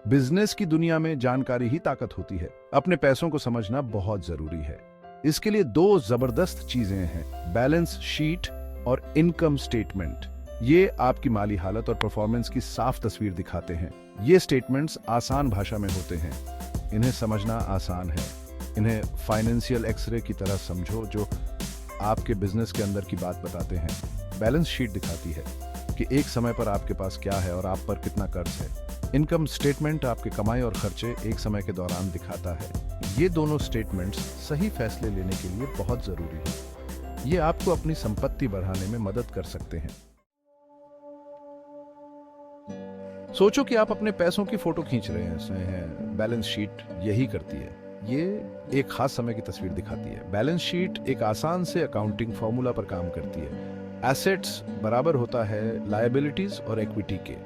Business की दुनिया में जानकारी ही ताकत होती है। अपने पैसों को समझना बहुत जरूरी है। इसके लिए दो जबरदस्त चीजें हैं, बैलेंस शीट और इनकम स्टेटमेंट। ये आपकी माली हालत और परफॉर्मेंस की साफ तस्वीर दिखाते हैं। ये स्टेटमेंट्स आसान भाषा में होते हैं, इन्हें समझना आसान है। इन्हें फाइनेंशियल एक्सरे की तरह समझो जो आपके बिजनेस के अंदर की बात बताते हैं। बैलेंस शीट दिखाती है कि एक समय पर आपके पास क्या है और आप पर कितना कर्ज है। इनकम स्टेटमेंट आपके कमाई और खर्चे एक समय के दौरान दिखाता है। ये दोनों स्टेटमेंट्स सही फैसले लेने के लिए बहुत जरूरी है। ये आपको अपनी संपत्ति बढ़ाने में मदद कर सकते हैं। सोचो कि आप अपने पैसों की फोटो खींच रहे हैं। बैलेंस शीट यही करती है। ये एक खास समय की तस्वीर दिखाती है। बैलेंस शीट एक आसान से अकाउंटिंग फॉर्मूला पर काम करती है। एसेट्स बराबर होता है लायबिलिटीज और इक्विटी के।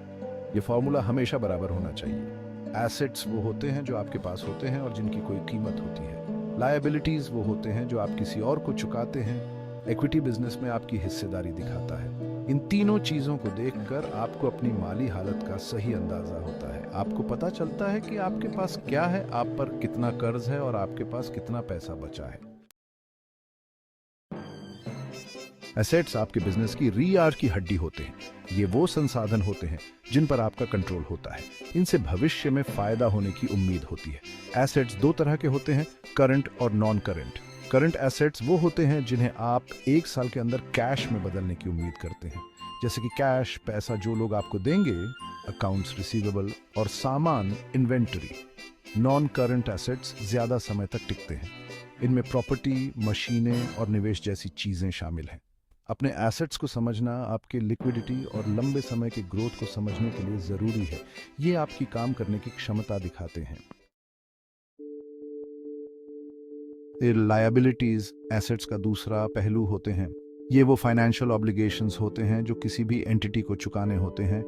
ये फॉर्मूला हमेशा बराबर होना चाहिए। एसेट्स वो होते हैं जो आपके पास होते हैं और जिनकी कोई कीमत होती है। लायबिलिटीज वो होते हैं जो आप किसी और को चुकाते हैं। इक्विटी बिजनेस में आपकी हिस्सेदारी दिखाता है। इन तीनों चीजों को देखकर आपको अपनी माली हालत का सही अंदाजा होता है। आपको पता चलता है कि आपके पास क्या है, आप पर कितना कर्ज है और आपके पास कितना पैसा बचा है। एसेट्स आपके बिजनेस की रीआर की हड्डी होते हैं। ये वो संसाधन होते हैं जिन पर आपका कंट्रोल होता है। इनसे भविष्य में फायदा होने की उम्मीद होती है। एसेट्स दो तरह के होते हैं, करंट और नॉन करंट। करंट एसेट्स वो होते हैं जिन्हें आप एक साल के अंदर कैश में बदलने की उम्मीद करते हैं, जैसे कि कैश पैसा जो लोग आपको देंगे, अकाउंट्स रिसीवेबल और सामान इन्वेंटरी। नॉन करंट एसेट्स ज्यादा समय तक टिकते हैं। इनमें प्रॉपर्टी, मशीनें और निवेश जैसी चीजें शामिल हैं। अपने एसेट्स को समझना आपके लिक्विडिटी और लंबे समय के ग्रोथ को समझने के लिए जरूरी है। ये आपकी काम करने की क्षमता दिखाते हैं। लायबिलिटीज एसेट्स का दूसरा पहलू होते हैं। ये वो फाइनेंशियल ऑब्लिगेशंस होते हैं जो किसी भी एंटिटी को चुकाने होते हैं।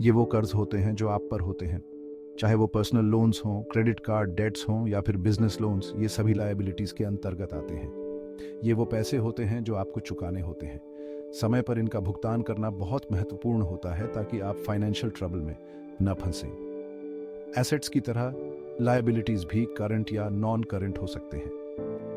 ये वो कर्ज होते हैं जो आप पर होते हैं, चाहे वो पर्सनल लोन्स हों, क्रेडिट कार्ड डेट्स हों या फिर बिजनेस लोन्स। ये सभी लायबिलिटीज के अंतर्गत आते हैं। ये वो पैसे होते हैं जो आपको चुकाने होते हैं। समय पर इनका भुगतान करना बहुत महत्वपूर्ण होता है ताकि आप फाइनेंशियल ट्रबल में न फंसें। एसेट्स की तरह लायबिलिटीज भी करंट या नॉन करंट हो सकते हैं।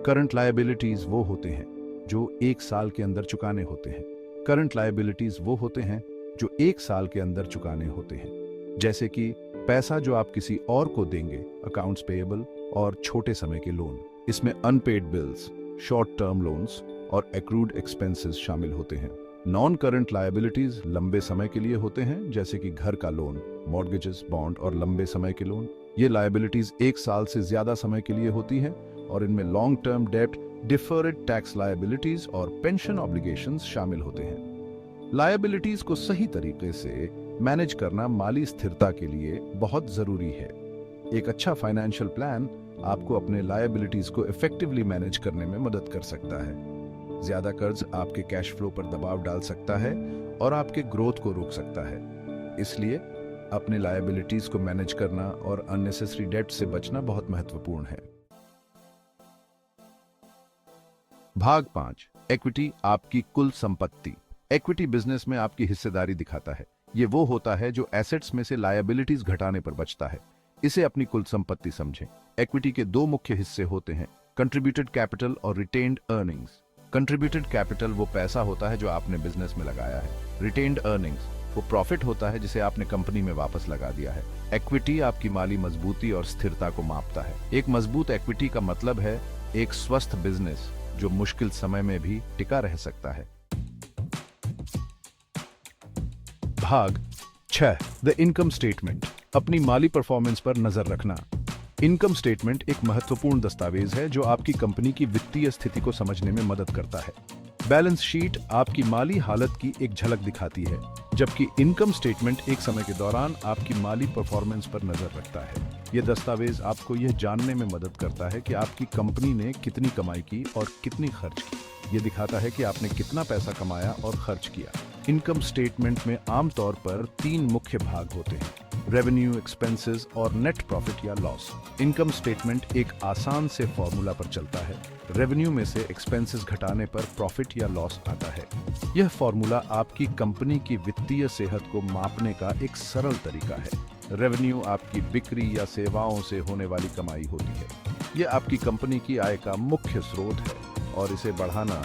करंट लायबिलिटीज वो होते हैं जो एक साल के अंदर चुकाने होते हैं। करंट लायबिलिटीज वो होते हैं जो एक साल के अंदर चुकाने होते हैं, जैसे कि पैसा जो आप किसी और को देंगे, अकाउंट्स पेएबल और छोटे समय के लोन। इसमें unpaid bills, short term loans और एक्रूड एक्सपेंसेस शामिल होते हैं। नॉन करंट लायबिलिटीज लंबे समय के लिए होते हैं, जैसे कि घर का लोन, मॉर्गेजेस, बॉन्ड और लंबे समय के लोन। ये लायबिलिटीज एक साल से ज्यादा समय के लिए होती हैं और इनमें long term debt, deferred tax liabilities और पेंशन ऑब्लिगेशंस शामिल होते हैं। लायबिलिटीज को सही तरीके से मैनेज करना माली स्थिरता के लिए बहुत जरूरी है। एक अच्छा फाइनेंशियल प्लान आपको अपने लायबिलिटीज को इफेक्टिवली मैनेज करने में मदद कर सकता है। ज्यादा कर्ज आपके कैश फ्लो पर दबाव डाल सकता है और आपके ग्रोथ को रोक सकता है। इसलिए अपने लायबिलिटीज को मैनेज करना और अननेसेसरी डेट से बचना बहुत महत्वपूर्ण है। भाग 5, इक्विटी आपकी कुल संपत्ति। इक्विटी बिजनेस में आपकी हिस्सेदारी दिखाता है। ये वो होता है जो एसेट्स में से लायबिलिटीज घटाने पर बचता है। इसे अपनी कुल संपत्ति समझें। इक्विटी के दो मुख्य हिस्से होते हैं, कंट्रीब्यूटेड कैपिटल और रिटेन्ड अर्निंग्स। कंट्रीब्यूटेड कैपिटल वो पैसा होता है जो आपने बिजनेस में लगाया है। रिटेन्ड अर्निंग्स वो प्रॉफिट होता है जिसे आपने कंपनी में वापस लगा दिया है। इक्विटी आपकी माली मजबूती और स्थिरता को मापता है। एक मजबूत इक्विटी का मतलब है एक स्वस्थ बिजनेस जो मुश्किल समय में भी टिका रह सकता है। भाग 6, द इनकम स्टेटमेंट। अपनी माली परफॉर्मेंस पर नजर रखना। इनकम स्टेटमेंट एक महत्वपूर्ण दस्तावेज है जो आपकी कंपनी की वित्तीय स्थिति को समझने में मदद करता है। बैलेंस शीट आपकी माली हालत की एक झलक दिखाती है, जबकि इनकम स्टेटमेंट एक समय के दौरान आपकी माली परफॉर्मेंस पर नजर रखता है। यह दस्तावेज आपको यह जानने में मदद करता है कि आपकी कंपनी ने कितनी कमाई की और कितनी खर्च की। यह दिखाता है कि आपने कितना पैसा कमाया और खर्च किया। इनकम स्टेटमेंट में आमतौर पर 3 मुख्य भाग होते हैं, रेवेन्यू, एक्सपेंसेस और नेट प्रॉफिट या लॉस। इनकम स्टेटमेंट एक आसान से फॉर्मूला पर चलता है। रेवेन्यू में से एक्सपेंसेस घटाने पर प्रॉफिट या लॉस आता है। यह फॉर्मूला आपकी कंपनी की वित्तीय सेहत को मापने का एक सरल तरीका है। रेवेन्यू आपकी बिक्री या सेवाओं से होने वाली कमाई होती है। ये आपकी कंपनी की आय का मुख्य स्रोत है और इसे बढ़ाना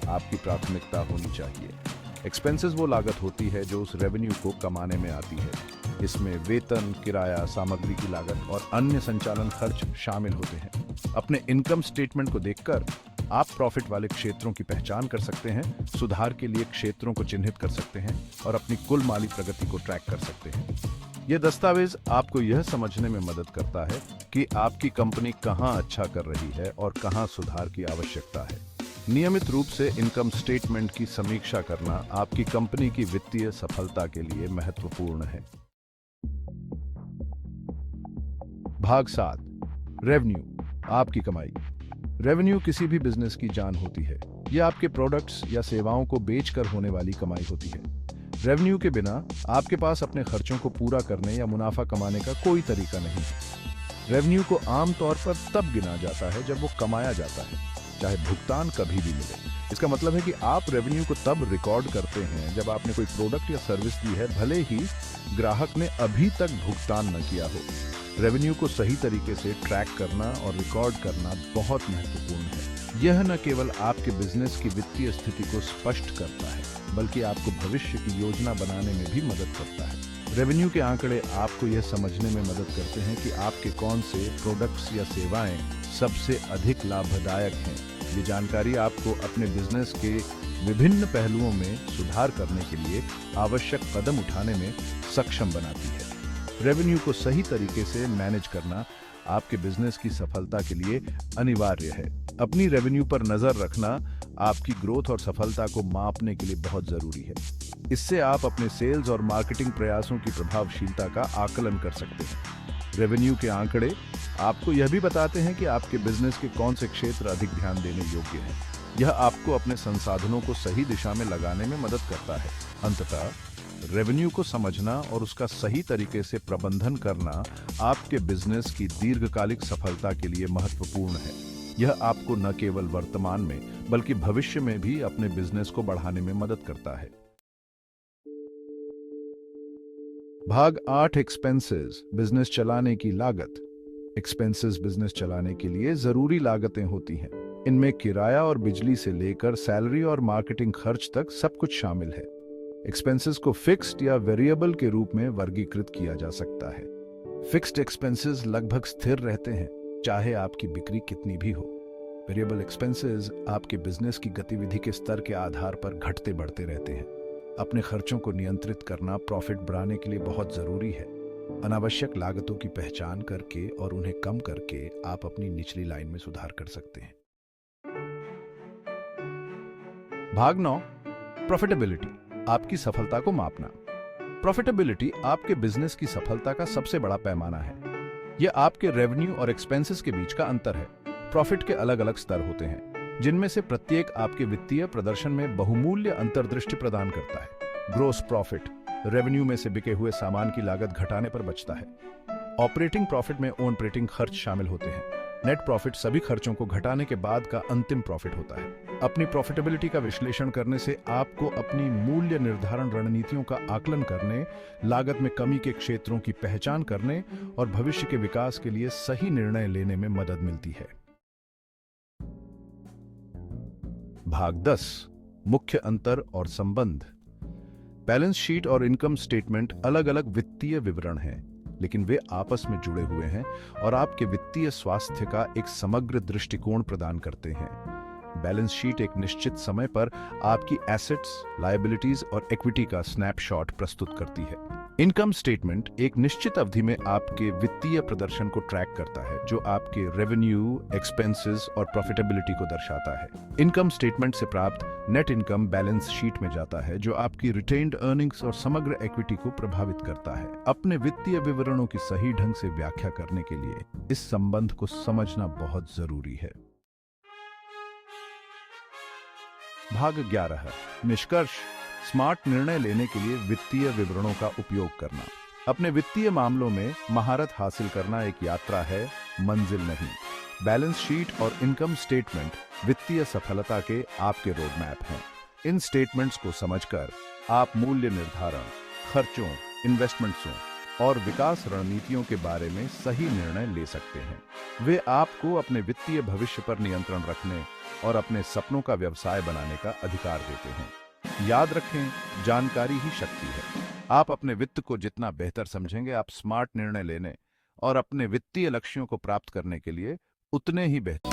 आपकी प्राथमिकता होनी चाहिए। एक्सपेंसेस वो लागत होती है जो उस रेवेन्यू को कमाने में आती है। इसमें वेतन, किराया, सामग्री की लागत और अन्य संचालन खर्च शामिल होते हैं। अपने इनकम स्टेटमेंट को देखकर आप प्रॉफिट वाले क्षेत्रों की पहचान कर सकते हैं, सुधार के लिए क्षेत्रों को चिन्हित कर सकते हैं और अपनी कुल माली प्रगति को ट्रैक कर सकते हैं। यह दस्तावेज आपको यह समझने में मदद करता है कि आपकी कंपनी कहां अच्छा कर रही है और कहां सुधार की आवश्यकता है। नियमित रूप से इनकम स्टेटमेंट की समीक्षा करना आपकी कंपनी की वित्तीय सफलता के लिए महत्वपूर्ण है। भाग 7, रेवेन्यू, आपकी कमाई। रेवेन्यू किसी भी बिजनेस की जान होती है। यह आपके प्रोडक्ट्स या सेवाओं को बेचकर होने वाली कमाई होती है। रेवेन्यू के बिना आपके पास अपने खर्चों को पूरा करने या मुनाफा कमाने का कोई तरीका नहीं है। रेवेन्यू को आमतौर पर तब गिना जाता है जब वो कमाया जाता है, चाहे भुगतान कभी भी मिले। इसका मतलब है कि आप रेवेन्यू को तब रिकॉर्ड करते हैं जब आपने कोई प्रोडक्ट या सर्विस दी है, भले ही ग्राहक ने अभी तक भुगतान न किया हो। रेवेन्यू को सही तरीके से ट्रैक करना और रिकॉर्ड करना बहुत महत्वपूर्ण है। यह न केवल आपके बिजनेस की वित्तीय स्थिति को स्पष्ट करता है, बल्कि आपको भविष्य की योजना बनाने में भी मदद करता है। रेवेन्यू के आंकड़े आपको यह समझने में मदद करते हैं कि आपके कौन से प्रोडक्ट्स या सेवाएं सबसे अधिक लाभदायक हैं। ये जानकारी आपको अपने बिजनेस के विभिन्न पहलुओं में सुधार करने के लिए आवश्यक कदम उठाने में सक्षम बनाती है। रेवेन्यू को सही तरीके से मैनेज करना आपके बिजनेस की सफलता के लिए अनिवार्य है। अपनी रेवेन्यू पर नजर रखना आपकी ग्रोथ और सफलता को मापने के लिए बहुत जरूरी है। इससे आप अपने सेल्स और मार्केटिंग प्रयासों की प्रभावशीलता का आकलन कर सकते हैं। रेवेन्यू के आंकड़े आपको यह भी बताते हैं कि आपके बिजनेस के कौन से क्षेत्र अधिक ध्यान देने योग्य हैं। यह आपको अपने संसाधनों को सही दिशा में लगाने में मदद करता है। अंततः रेवेन्यू को समझना और उसका सही तरीके से प्रबंधन करना आपके बिजनेस की दीर्घकालिक सफलता के लिए महत्वपूर्ण है। यह आपको न केवल वर्तमान में बल्कि भविष्य में भी अपने बिजनेस को बढ़ाने में मदद करता है। भाग 8, एक्सपेंसेस, बिजनेस चलाने की लागत। एक्सपेंसेस बिजनेस चलाने के लिए जरूरी लागतें होती हैं। इनमें किराया और बिजली से लेकर सैलरी और मार्केटिंग खर्च तक सब कुछ शामिल है। एक्सपेंसेस को फिक्स्ड या वेरिएबल के रूप में वर्गीकृत किया जा सकता है। फिक्स्ड एक्सपेंसेस लगभग स्थिर रहते हैं, चाहे आपकी बिक्री कितनी भी हो। वेरिएबल एक्सपेंसेस आपके बिजनेस की गतिविधि के स्तर के आधार पर घटते बढ़ते रहते हैं। अपने खर्चों को नियंत्रित करना प्रॉफिट बढ़ाने के लिए बहुत जरूरी है। अनावश्यक लागतों की पहचान करके और उन्हें कम करके आप अपनी निचली लाइन में सुधार कर सकते हैं। भाग 9, प्रॉफिटेबिलिटी, आपकी सफलता को मापना। प्रॉफिटेबिलिटी आपके बिजनेस की सफलता का सबसे बड़ा पैमाना है। यह आपके रेवेन्यू और एक्सपेंसेस के बीच का अंतर है। प्रॉफिट के अलग अलग स्तर होते हैं, जिनमें से प्रत्येक आपके वित्तीय प्रदर्शन में बहुमूल्य अंतर्दृष्टि प्रदान करता है। ग्रॉस प्रॉफिट रेवेन्यू में से बिके हुए सामान की लागत घटाने पर बचता है। ऑपरेटिंग प्रॉफिट में ऑपरेटिंग खर्च शामिल होते हैं। नेट प्रॉफिट सभी खर्चों को घटाने के बाद का अंतिम प्रॉफिट होता है। अपनी प्रॉफिटेबिलिटी का विश्लेषण करने से आपको अपनी मूल्य निर्धारण रणनीतियों का आकलन करने, लागत में कमी के क्षेत्रों की पहचान करने और भविष्य के विकास के लिए सही निर्णय लेने में मदद मिलती है। भाग 10, मुख्य अंतर और संबंध। बैलेंस शीट और इनकम स्टेटमेंट अलग अलग वित्तीय विवरण हैं, लेकिन वे आपस में जुड़े हुए हैं और आपके वित्तीय स्वास्थ्य का एक समग्र दृष्टिकोण प्रदान करते हैं। बैलेंस शीट एक निश्चित समय पर आपकी एसेट्स, लायबिलिटीज और इक्विटी का स्नैपशॉट प्रस्तुत करती है। इनकम स्टेटमेंट एक निश्चित अवधि में आपके वित्तीय प्रदर्शन को ट्रैक करता है, जो आपके रेवेन्यू, एक्सपेंसेस और प्रॉफिटेबिलिटी को दर्शाता है। इनकम स्टेटमेंट से प्राप्त नेट इनकम बैलेंस शीट में जाता है, जो आपकी रिटेन्ड अर्निंग्स और समग्र इक्विटी को प्रभावित करता है। अपने वित्तीय विवरणों की सही ढंग से व्याख्या करने के लिए इस संबंध को समझना बहुत जरूरी है। भाग 11, निष्कर्ष, स्मार्ट निर्णय लेने के लिए वित्तीय विवरणों का उपयोग करना। अपने वित्तीय मामलों में महारत हासिल करना एक यात्रा है, मंजिल नहीं। बैलेंस शीट और इनकम स्टेटमेंट वित्तीय सफलता के आपके रोड मैप हैं। इन स्टेटमेंट्स को समझकर आप मूल्य निर्धारण, खर्चों, इन्वेस्टमेंट्सों और विकास रणनीतियों के बारे में सही निर्णय ले सकते हैं। वे आपको अपने वित्तीय भविष्य पर नियंत्रण रखने और अपने सपनों का व्यवसाय बनाने का अधिकार देते हैं। याद रखें, जानकारी ही शक्ति है। आप अपने वित्त को जितना बेहतर समझेंगे, आप स्मार्ट निर्णय लेने और अपने वित्तीय लक्ष्यों को प्राप्त करने के लिए उतने ही बेहतर